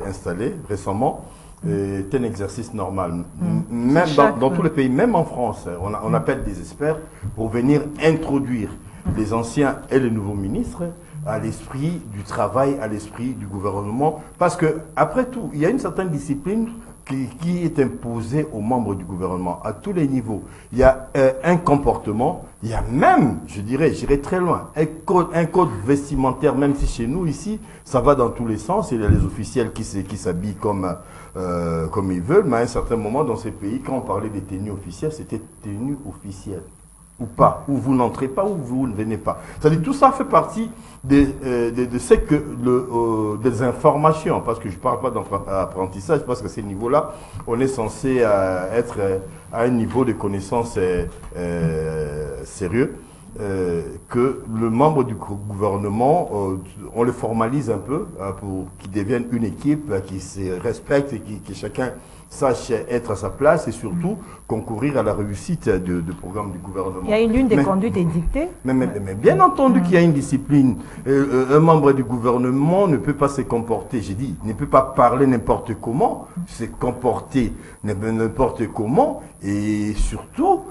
installés récemment, est un exercice normal. Même dans tous les pays, même en France, on appelle des experts pour venir introduire les anciens et les nouveaux ministres à l'esprit du travail, à l'esprit du gouvernement. Parce que, après tout, il y a une certaine discipline qui est imposé aux membres du gouvernement à tous les niveaux. Il y a un comportement, il y a même, j'irai très loin, un code vestimentaire, même si chez nous ici, ça va dans tous les sens. Il y a les officiels qui s'habillent comme ils veulent, mais à un certain moment dans ces pays, quand on parlait des tenues officielles, c'était tenue officielle. Ou pas, ou vous n'entrez pas, ou vous ne venez pas. C'est-à-dire tout ça fait partie de ce que des informations, parce que je ne parle pas d'apprentissage, parce que à ce niveau-là, on est censé être à un niveau de connaissance sérieux, que le membre du gouvernement, on le formalise un peu pour qu'il devienne une équipe, qui se respecte et que chacun sache être à sa place et surtout concourir à la réussite du programme du gouvernement. Il y a une ligne de conduite édictée. Mais bien entendu qu'il y a une discipline. Un membre du gouvernement ne peut pas se comporter, ne peut pas parler n'importe comment, se comporter n'importe comment et surtout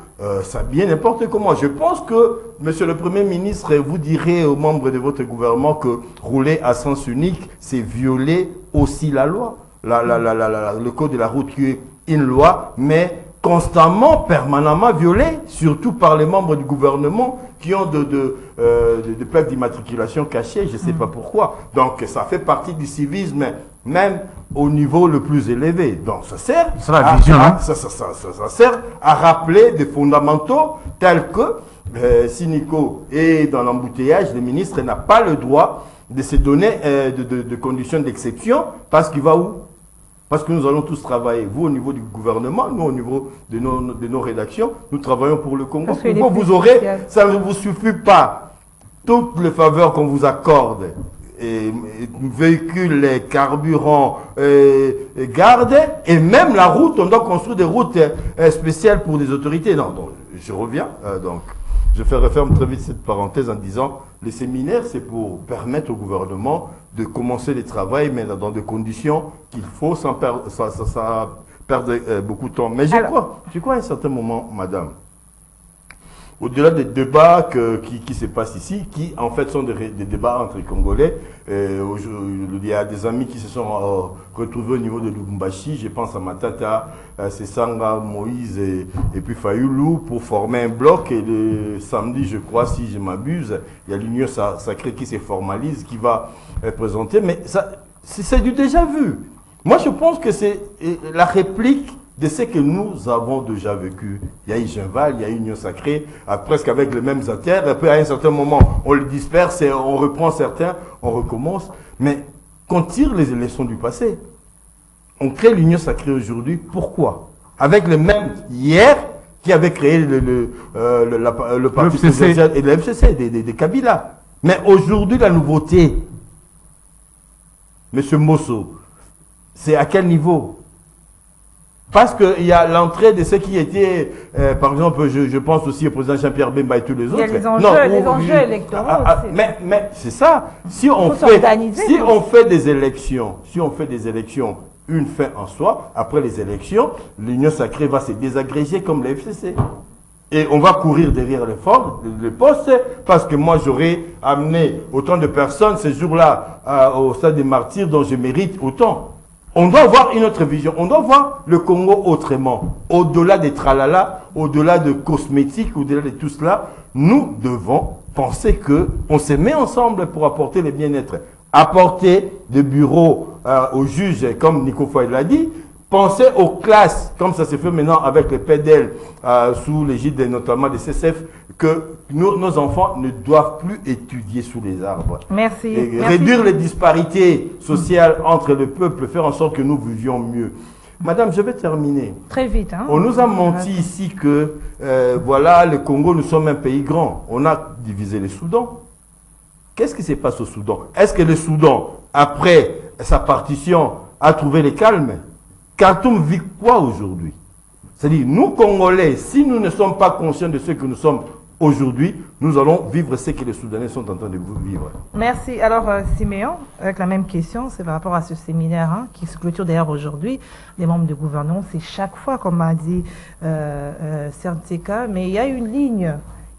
s'habiller n'importe comment. Je pense que, monsieur le Premier ministre, vous direz aux membres de votre gouvernement que rouler à sens unique, c'est violer aussi la loi. Le code de la route qui est une loi, mais constamment, permanemment violée, surtout par les membres du gouvernement qui ont de plaques d'immatriculation cachées, je ne sais pas pourquoi. Donc ça fait partie du civisme, même au niveau le plus élevé. Donc ça sert, ça sert à rappeler des fondamentaux tels que si Nico est dans l'embouteillage, le ministre n'a pas le droit de se donner de conditions d'exception parce qu'il va où? Parce que nous allons tous travailler, vous au niveau du gouvernement, nous au niveau de nos rédactions, nous travaillons pour le Congo. Pourquoi vous aurez, ça ne vous suffit pas, toutes les faveurs qu'on vous accorde, véhicules, carburants, gardes, et même la route, on doit construire des routes spéciales pour des autorités. Non, donc, je reviens, je referme très vite cette parenthèse en disant, les séminaires, c'est pour permettre au gouvernement de commencer le travail, mais dans des conditions qu'il faut sans perdre beaucoup de temps. Mais je crois à un certain moment, madame, au-delà des débats qui se passent ici, qui en fait sont des débats entre les Congolais, il y a des amis qui se sont retrouvés au niveau de Lubumbashi, je pense à Matata, Sessanga, Moïse et puis Fayoulou pour former un bloc, et le samedi, je crois, si je m'abuse, il y a l'Union sacrée qui se formalise, qui va présenter, mais c'est du déjà vu. Moi, je pense que c'est la réplique de ce que nous avons déjà vécu. Il y a Igenval, il y a Union Sacrée, presque avec les mêmes affaires. Après, à un certain moment, on le disperse et on reprend certains, on recommence. Mais qu'on tire les leçons du passé. On crée l'Union Sacrée aujourd'hui. Pourquoi? Avec les mêmes hier qui avaient créé le Parti social et le FCC, des Kabila. Mais aujourd'hui, la nouveauté, M. Mosso, c'est à quel niveau? Parce qu'il y a l'entrée de ceux qui étaient, par exemple, je pense aussi au président Jean-Pierre Bemba et tous les autres. Il y a les enjeux électoraux. Mais c'est ça. Si on fait des élections, une fin en soi, après les élections, l'Union Sacrée va se désagréger comme la FCC. Et on va courir derrière les postes, parce que moi j'aurais amené autant de personnes ces jours-là au stade des martyrs dont je mérite autant. On doit avoir une autre vision, on doit voir le Congo autrement. Au-delà des tralala, au-delà de cosmétiques, au-delà de tout cela, nous devons penser qu'on se met ensemble pour apporter le bien-être. Apporter des bureaux aux juges, comme Nico Foy l'a dit. Pensez aux classes, comme ça se fait maintenant avec les PEDEL, sous l'égide notamment des CCF, que nos enfants ne doivent plus étudier sous les arbres. Merci. Et réduire les disparités sociales entre le peuple, faire en sorte que nous vivions mieux. Madame, je vais terminer. Très vite. Hein? On nous a menti ici que, voilà, le Congo, nous sommes un pays grand. On a divisé le Soudan. Qu'est-ce qui se passe au Soudan? Est-ce que le Soudan, après sa partition, a trouvé le calme? Khartoum vit quoi aujourd'hui? C'est-à-dire, nous Congolais, si nous ne sommes pas conscients de ce que nous sommes aujourd'hui, nous allons vivre ce que les Soudanais sont en train de vivre. Merci. Alors, Siméon, avec la même question, c'est par rapport à ce séminaire qui se clôture d'ailleurs aujourd'hui. Les membres du gouvernement, c'est chaque fois, comme a dit Sernteka, mais il y a une ligne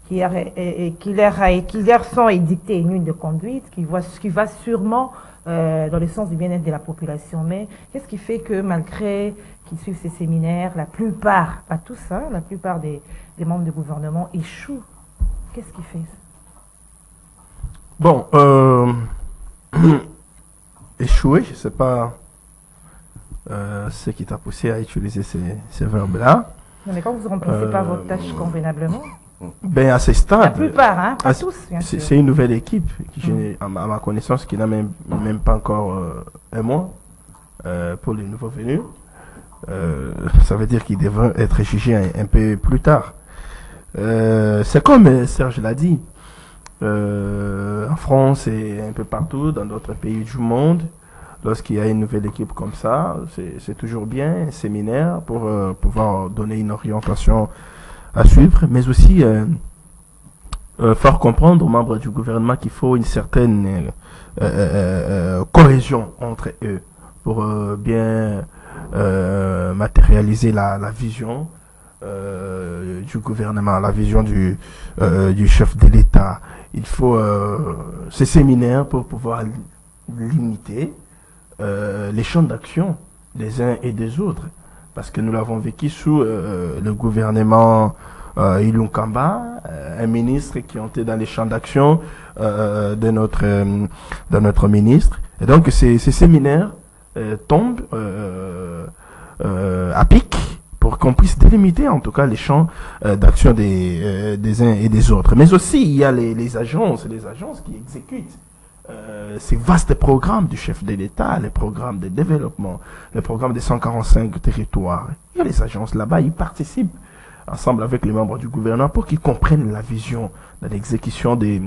qui leur sont édictées, une ligne de conduite qui va sûrement dans le sens du bien-être de la population. Mais qu'est-ce qui fait que malgré qu'ils suivent ces séminaires, la plupart, pas tous, hein, la plupart des membres du gouvernement échouent? Qu'est-ce qui fait ça? Bon, échouer, je ne sais pas ce qui t'a poussé à utiliser ces verbes-là. Non, mais quand vous ne remplissez pas votre tâche convenablement? Ben à ce stade, La plupart, hein, pas tous, bien sûr. c'est une nouvelle équipe qui, à ma connaissance, qui n'a même pas encore un mois pour les nouveaux venus. Ça veut dire qu'ils devraient être jugés un peu plus tard. C'est comme Serge l'a dit, en France et un peu partout, dans d'autres pays du monde, lorsqu'il y a une nouvelle équipe comme ça, c'est toujours bien, un séminaire pour pouvoir donner une orientation à suivre, mais aussi faire comprendre aux membres du gouvernement qu'il faut une certaine cohésion entre eux pour bien matérialiser la vision du gouvernement, la vision du chef de l'État. Il faut ces séminaires pour pouvoir limiter les champs d'action des uns et des autres. Parce que nous l'avons vécu sous le gouvernement Ilunkamba, un ministre qui était dans les champs d'action de notre ministre. Et donc ces séminaires tombent à pic pour qu'on puisse délimiter en tout cas les champs d'action des uns et des autres. Mais aussi il y a les agences qui exécutent ces vastes programmes du chef de l'État, les programmes de développement, les programmes des 145 territoires. Il y a les agences là-bas, ils participent ensemble avec les membres du gouvernement pour qu'ils comprennent la vision de l'exécution de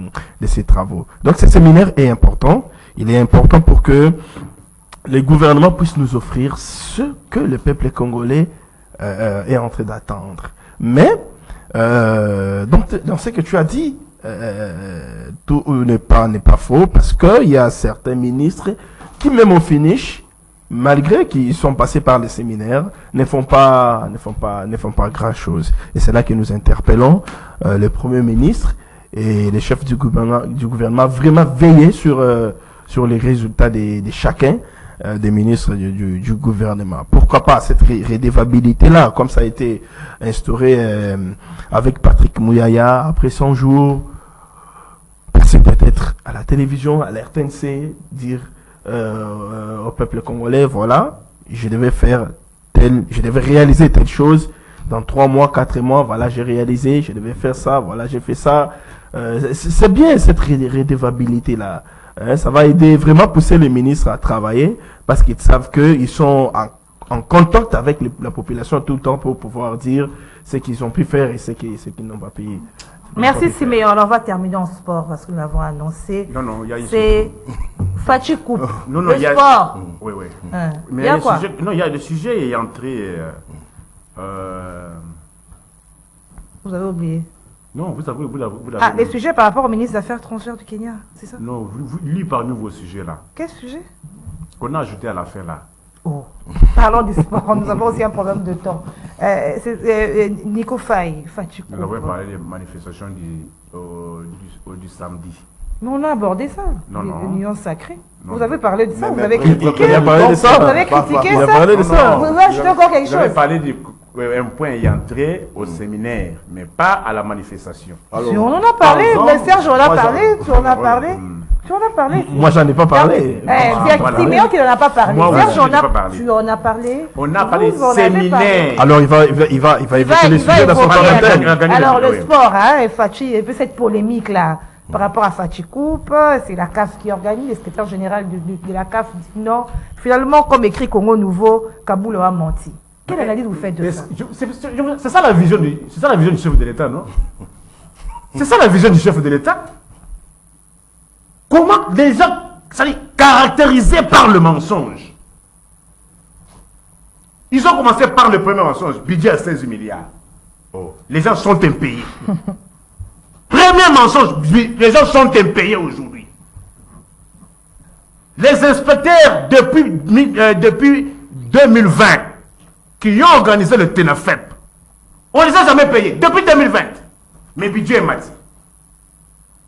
ces travaux. Donc ce séminaire est important. Il est important pour que les gouvernements puissent nous offrir ce que le peuple congolais est en train d'attendre. Mais dans ce que tu as dit, tout n'est pas faux, parce qu'il y a certains ministres qui, même au finish, malgré qu'ils sont passés par les séminaires, ne font pas grand chose. Et c'est là que nous interpellons le Premier ministre et les chefs du gouvernement vraiment veiller sur les résultats de chacun des ministres du gouvernement. Pourquoi pas cette redevabilité-là, comme ça a été instauré avec Patrick Mouyaya après 100 jours, passer peut-être à la télévision, à l'RTNC, dire au peuple congolais, voilà, je devais réaliser telle chose dans 3 mois, 4 mois, voilà, j'ai réalisé, je devais faire ça, voilà, j'ai fait ça. C'est bien cette redevabilité-là. Ça va aider vraiment pousser les ministres à travailler parce qu'ils savent qu'ils sont en contact avec la population tout le temps pour pouvoir dire ce qu'ils ont pu faire et ce qu'ils n'ont pas pu. Merci Siméon. Alors on va terminer en sport parce que nous l'avons annoncé. Non, il y a c'est Fatih Coupe. Non, le sport. Oui. Mais il y a quoi? Non, il y a le sujet est entré. Vous avez oublié. Non, vous avez. Ah, les sujets par rapport au ministre des Affaires étrangères du Kenya, c'est ça? Non, lui par nous vos sujets là. Quel sujet? Qu'on a ajouté à la fin là. Oh. Parlons du sport, nous avons aussi un problème de temps. Nico Faye, Fatikou. Nous avons parlé des manifestations du samedi. Mais on a abordé ça, Non, non. l'union sacrée. Non. Vous avez parlé de ça, Mais- vous mais- avez il- critiqué. il a parlé de ça. Vous avez critiqué Il a ça. parlé de ça. Vous avez ajouté encore quelque Vous avez chose. parlé d'un point ayant trait au séminaire, mais pas à la manifestation. Alors, Si on en a parlé, par mais exemple, Serge, on a moi, parlé, tu en as parlé. Mm. Tu en as parlé. Moi, j'en ai pas parlé. C'est voilà. Siméon qui n'en a pas parlé. Moi aussi, Serge, je n'ai pas parlé. tu en as parlé. On a parlé Vous en avez parlé. séminaire. Alors, il va évoquer les sujets dans son évoquer temps la- d'antenne. Gagner Alors, le le sport, hein, et Fachi, et puis cette polémique-là, par rapport à Fachi Coupe, c'est la CAF qui organise, le secrétaire général de la CAF dit non. Finalement, comme écrit Congo Nouveau, Kaboul a menti. Quelle analyse vous faites de Mais ça? c'est ça la vision du chef de l'État, non? C'est ça la vision du chef de l'État. Comment les gens, c'est-à-dire caractérisés par le mensonge. Ils ont commencé par le premier mensonge, budget à 16 milliards. Oh. Les gens sont impayés. Premier mensonge, les gens sont impayés aujourd'hui. Les inspecteurs depuis 2020 qui ont organisé le TENAFEP, on ne les a jamais payés depuis 2020. Mais budget est mati.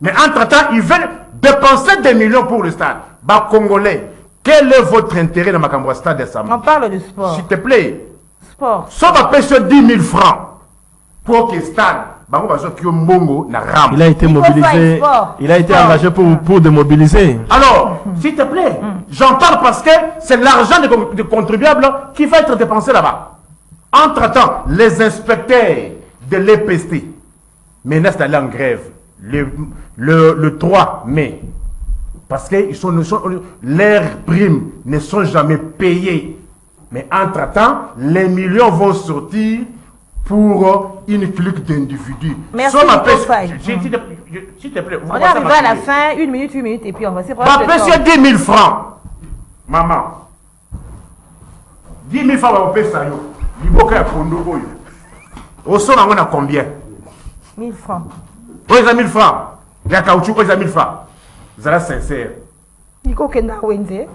Mais entre-temps, ils veulent dépenser des millions pour le stade. Bah, Congolais, quel est votre intérêt dans Macambra Stade de On Sama? parle de sport. S'il te plaît, Sport. sauf à pêcher 10 000 francs pour que le stade, bah, on va dire que Mbongo n'a ram. Il a été Il faut faire mobilisé. sport. Il a été Sport. engagé pour démobiliser. Alors, s'il te plaît, j'en parle parce que c'est l'argent des contribuables qui va être dépensé là-bas. Entre-temps, les inspecteurs de l'EPST menacent d'aller en grève le 3 mai. Parce que leurs primes ne sont jamais payées. Mais entre-temps, les millions vont sortir pour une clique d'individus. Merci, Soit ma Nico pêche- Faye. S'il te plaît, vous On est commencez arrivé à la m'appuyer. fin, 1 minute, 8 minutes, et puis on va se prendre Bah, le temps. monsieur 10 000 francs. Maman. 10 000 francs, on va payer ça. Il faut qu'il y ait un condo. Au son, on a combien? 1000 francs. On a 1000 francs. Il y a caoutchouc, on a 1000 francs. Vous êtes sincère. Nico Kenda Wenze.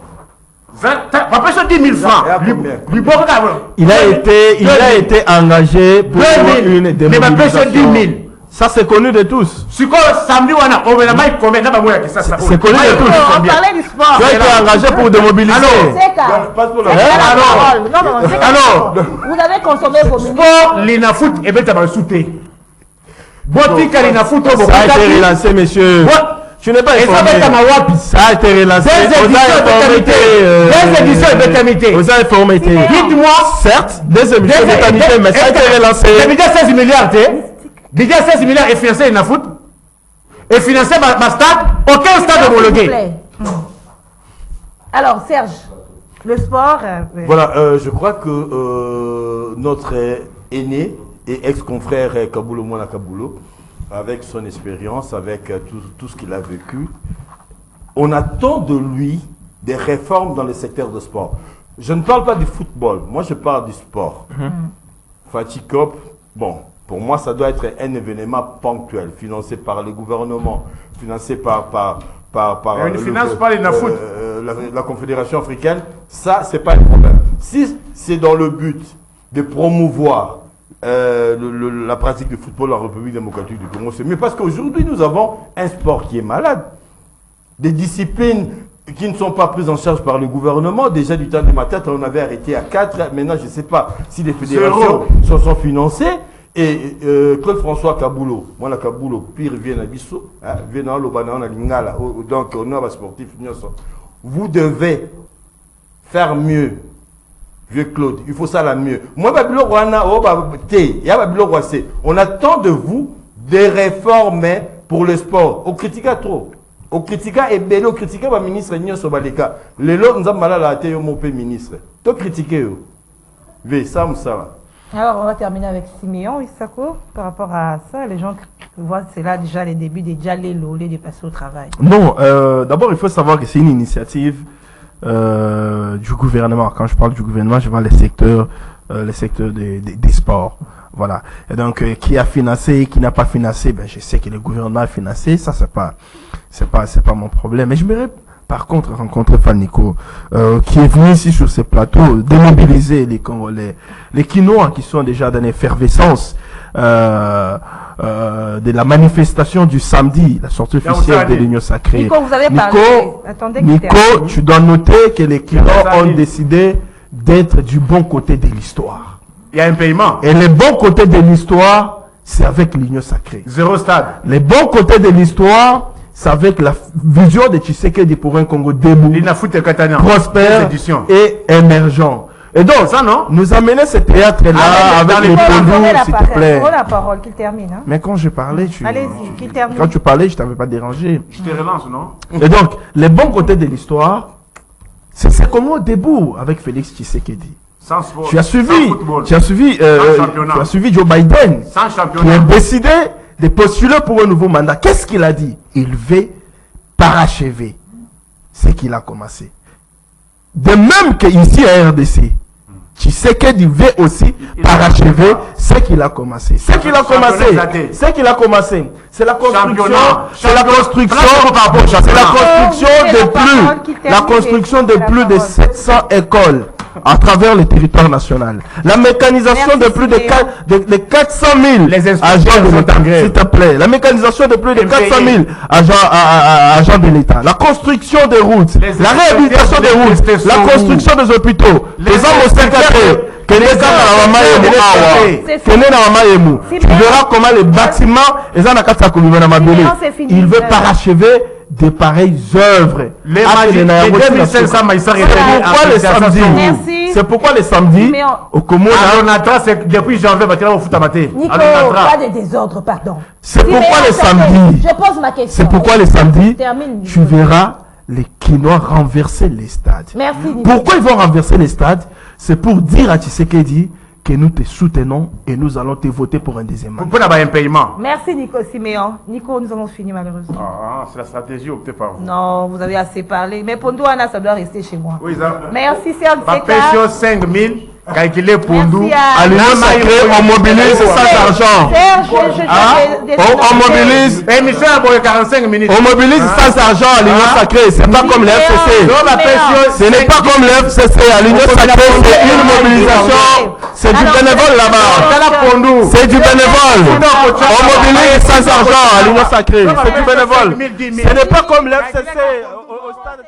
On payer ça 10 000 francs. Il y a combien? Il a été engagé pour 2000. une Mais ma pêche démobilisation. 10 000. Ça, c'est connu de tous. Si quoi, samedi, on a combien? C'est connu de tous. On parlait du sport. Tu as été engagé pour démobiliser. Seka. Passe pour la- Seka, la Alors. parole. Non, non, Seka, Alors. vous avez consommé vos minutes. Sport, l'inafoot, et bien, tu vas sauter. Botika, l'inafoot, Ça a été relancé, monsieur. Tu n'es pas Et ça va être à informé. ma wapi. Ça a été relancé. Des On éditions a de informé qualité. que, Des éditions de qualité. Vous avez informé que. Dites-moi. Certes, des émissions de qualité, mais ça a été Le relancé. budget 16 milliards, budget 16 milliards est financé dans foot. Et financé par stade. Aucun stade S'il vous homologué. plaît. Alors, Serge, le sport. Voilà, je crois que notre aîné et ex-confrère Kaboulo Mwana Kaboulo, avec son expérience, avec tout ce qu'il a vécu, on attend de lui des réformes dans le secteur de sport. Je ne parle pas du football, moi je parle du sport. Fatih Coupe, bon, pour moi ça doit être un événement ponctuel, financé par le gouvernement, financé par Mais on ne finance pas les Nafoot. la Confédération africaine, ça c'est pas un problème. Si c'est dans le but de promouvoir la pratique du football en République démocratique du Congo, c'est mieux parce qu'aujourd'hui nous avons un sport qui est malade, des disciplines qui ne sont pas prises en charge par le gouvernement. Déjà du temps de ma tête, on avait arrêté à 4. Maintenant, je ne sais pas si les fédérations sont financées. Et Claude François Kaboulo, moi la Kaboulo, pire vient à Bissau, vient dans le Banana Lingala, donc on a un sportif. Vous devez faire mieux. Vieux Claude, il faut ça la mieux. Moi, on attend de vous des réformes pour le sport. On critique trop. On critique et bello critique le ministre Nyo Sobaleka. Le lot nous avons mal à la mon ministre. Tu critiquer ça ça. Alors, on va terminer avec Siméon Isako par rapport à ça. Les gens voient, c'est là déjà les débuts des Djalelo, les passer au travail. Non, d'abord, il faut savoir que c'est une initiative du gouvernement. Quand je parle du gouvernement, je vois les secteurs des sports. Voilà. Et donc, qui a financé, qui n'a pas financé, ben, je sais que le gouvernement a financé. Ça, c'est pas mon problème. Mais j'aimerais par contre rencontrer Faniko, qui est venu ici sur ce plateau démobiliser les Congolais, les Quinois qui sont déjà dans l'effervescence de la manifestation du samedi, la sortie officielle de l'Union Sacrée. Nico, vous avez parlé. Attendez qu'il Nico, termine. tu dois noter que les Quinois ont décidé d'être du bon côté de l'histoire. Il y a un paiement. Et le bon côté de l'histoire, c'est avec l'Union Sacrée. 0 stade. Le bon côté de l'histoire, c'est avec la vision de Tshisekedi pour un Congo debout, prospère et émergent. Et donc, ça, non? nous amener ce théâtre-là avec les Pondous, s'il te plaît. Prends la parole, qu'il termine. Hein. Mais quand je parlais, Allez-y, qu'il termine. quand tu parlais, je t'avais pas dérangé. Je te relance, non? Et donc, le bon côté de l'histoire, c'est Congo debout avec Félix Tshisekedi. Sans sport, Tu as suivi Joe Biden, sans qui championnat. a décidé de postuler pour un nouveau mandat. Qu'est-ce qu'il a dit? Il veut parachever ce qu'il a commencé. De même qu'ici à RDC, Tshisekedi veut aussi parachever ce qu'il a commencé. Ce qu'il a commencé, c'est la construction de plus de 700 écoles à travers le territoire national. La mécanisation de plus de 400 000 agents de l'État, s'il te plaît. La mécanisation de plus de 400 000 agents de l'État. La construction des routes, la réhabilitation des routes, la construction des hôpitaux, les hommes au secteur. Tu verras comment les bâtiments, il veut parachever de pareilles œuvres. C'est pourquoi les samedis, au Congo, depuis janvier, Nico, pas de désordre, pardon. c'est pourquoi les samedis, Je pose ma question. c'est pourquoi les samedis, Termine, tu verras les Quinois renverser les stades. Merci, Nico. Pourquoi ils vont renverser les stades? C'est pour dire à Tshisekedi que nous te soutenons et nous allons te voter pour un deuxième mandat. Pourquoi n'a pas un paiement? Merci Nico Siméon. Nico, nous avons fini malheureusement. C'est la stratégie optée par vous. Non, vous avez assez parlé. Mais Pondouana, ça doit rester chez moi. Oui, ça. Merci Serge Ma Zeka. pension 5 000, calculé pour nous. Merci À l'Union Sacrée, on mobilise sans argent. On mobilise. Émission à 45 minutes. On mobilise sans argent à l'Union Sacrée. C'est pas comme le FCC. Ce n'est pas comme le FCC. À l'Union Sacrée, c'est une mobilisation. C'est du bénévole là-bas. C'est du bénévole. On mobilise sans argent à l'Union Sacrée. C'est du bénévole. Ce n'est pas comme le FCC au stade.